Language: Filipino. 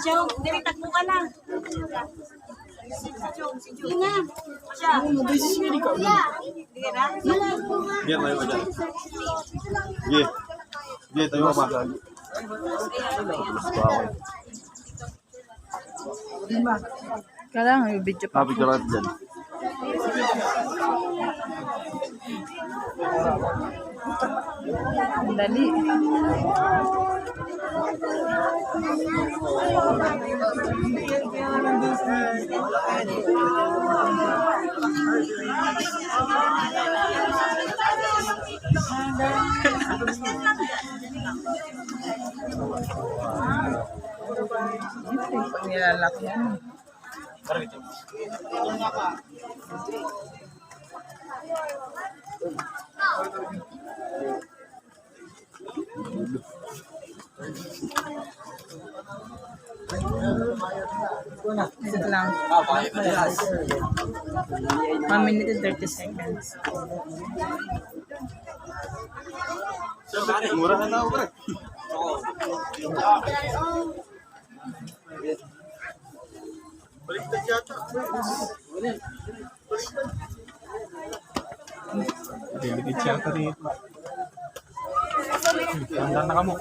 Chong, diritak mo ka na. Sige na. Siya. Sige na. Biar tayo ba dyan? Sige. Sige, tayo ba? Kailangan may video pa. Happy ka lang dyan. Ang dali. Ito yung pag nilalak yan. Ito lang. 1 minute and 30 seconds. Murah na ako, bro. Baliktad yata. Delicate yata rito. Tanda na ka mo.